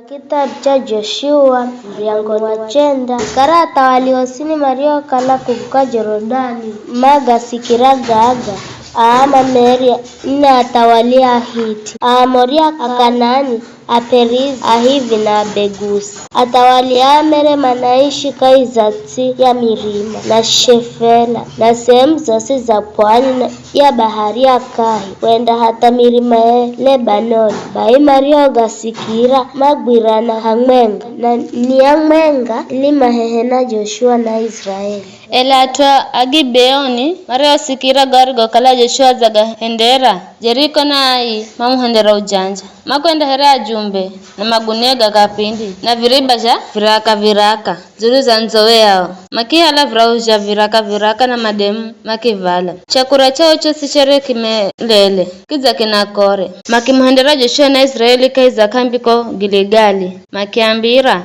kitabu cha Joshua mriango wa chenda karata waliosini mario kala kuvuka Jorodani maga sikiragaga Aama Meria ina atawalia Hiti, Aamoria Akanani, Aperizi, Ahivi na Abegusi. Atawalia Mere manaishi kaizati ya milima na Shefela na sehemu zote za pwani ya bahari ya Kahi wenda hata milima ya Lebanoni. Bai Mario gasikira magwirana hamwenga na niyamwenga lima hehena Joshua na Israeli. Elatwa agibeoni Mario sikira garigo kala Joshua zaga hendera Jeriko na ai mamuhendera ujanja makwenda hera jumbe na magunega kapindi na viriba ja viraka zuru za nzowe yao makihala vrauja viraka na mademu makivala chakura chao chose chere kimelele kiza kinakore makimuhendera Joshua na Israeli kaiza kambiko Giligali makiambira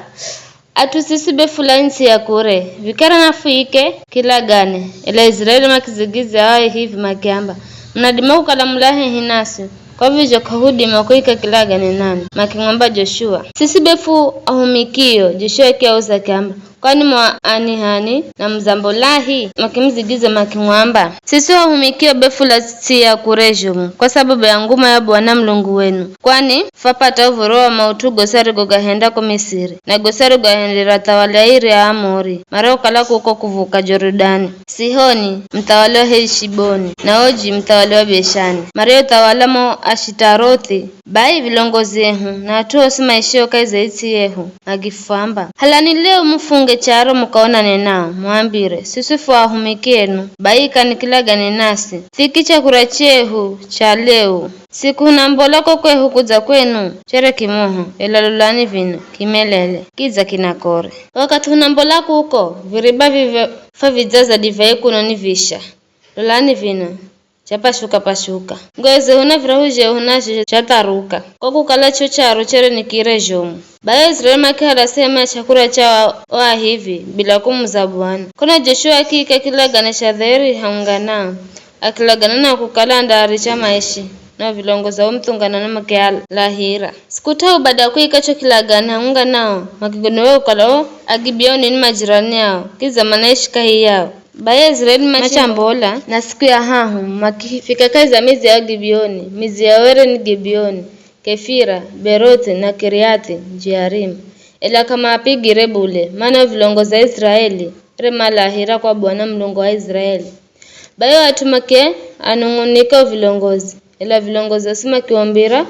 atusisibe fulansi ya kure vikara nafuike kila gane ila Israeli makizigize hawa hivi makiamba mnadima kukala mulahe hinasi kwa vizyo kahudi makuika kila gane nani makingamba Joshua sisibefu ahumikio Joshua kia uza kiamba kwani mwa anihani na mzambolahi makimzigize makingwamba sisi wahumikio befu la siya kurejumu kwa sababu ya nguma ya Bwana Mlungu wenu kwani fapata uvuroa mautu gosari gogahenda kwa Misiri na gosari gogahendera tawaliairi ya Amori marao kala kuko kuvuka Jorodani Sihoni mtawali wa Heshiboni na Oji mtawali wa Beshani marao tawalamo Ashitarothi bai vilongozehu na atuo sima ishio kaizaiti yehu agifamba halani leo mfunge charo mukaona nenao mwambire sisufu ahumikienu baika nikilaga nenasi thikicha kurachehu cha leo siku nambolako kwehu kuza kwenu chere kimoho elalulani vino kimelele kiza kinakore wakati unambolako huko viriba vijaza divai kuno nivisha lulani vino pashuka ngweze huna virahuje hunaje chataruka kwa kukala chocharo chere nikire jomu Baya Israeli makihala sema chakura cha wa hivi bila kumuza Bwana kuna Joshua kika kilagana shadheri haungana akilagana na kukala ndari cha maishi na vilongoza mtungana na makia lahira sikutau baada kuikacho kilagana haunga nao makigonewe ukala agibioni ni majirani yao kiza manaishi kahi yao Baya Israeli machambola na siku ya hahu makifika kazi ya mizi ya Gibeoni mizi ya were ni Gibeoni Kefira, Berote na Kiriati, Jearim. Ila kama apigire bule, maana vilongoza Israeli, rema lahira kwa Bwana Mlungu wa Israeli. Bayo atumake anungunika vilongozi. Ila vilongozi osima kiombira,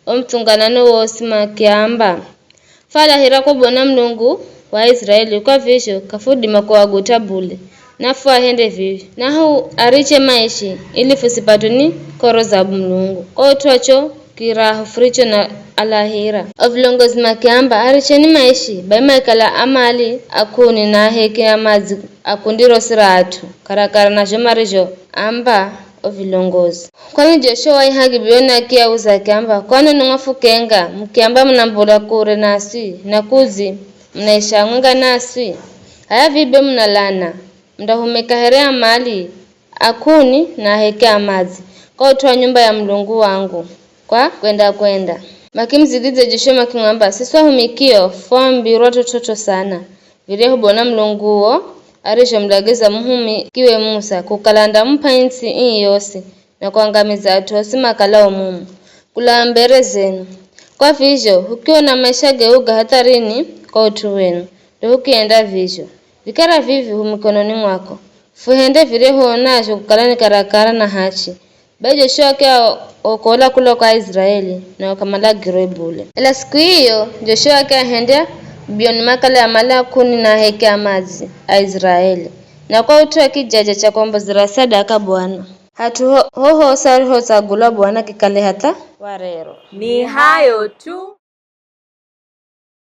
omtunganano wa osima kiamba. Falahira kwa Bwana Mlungu wa Israeli kwa visho kafudi makuwa guta bule. Nafu ahende vivi. Nahu ariche maishi ili fusipatuni koro za Mlungu. Kwa utuacho kira fricho na alahira ovlongozi makiamba aricheni maishi baima ikala amali akuni na heke amazi akundiro siratu karakara na jomarijo amba ovilongozi kwani Joshua ihagi biona kia uza kiamba kwani nungafukenga mkiamba mnambola kure nasi na kuzi mnaishangunga nasi haya vibe mnalana mndahumeka herea mali akuni na heke amazi kwa utuwa nyumba ya Mlungu wangu kwa kwenda makimzigize Joshua makingamba siswa humikio fombi roto toto sana vireho Bwana Mlungu wo arisha mlageza muhumi kiwe Musa kukalanda mpa insi yose na kuangamiza atosi makalao mumu kula mbere zenu kwa vizyo hukiona maisha geuga hatarini kwa utu wenu ndio hukienda vizyo vikara vivi humikononi mwako fuhende vireho onajo kukalani karakara na hachi Bayo Joshua kia okola kula kwa Israeli na wakamala girebule. Ila siku hiyo Joshua kia hende bioni makala ya mala kuni na heke amazi a Israeli. Na kwa utuwa kijaja cha kwamba zirasada ka Bwana. Hatu hoho sari ho sagula Bwana kikale hata warero. Ni hayo tu.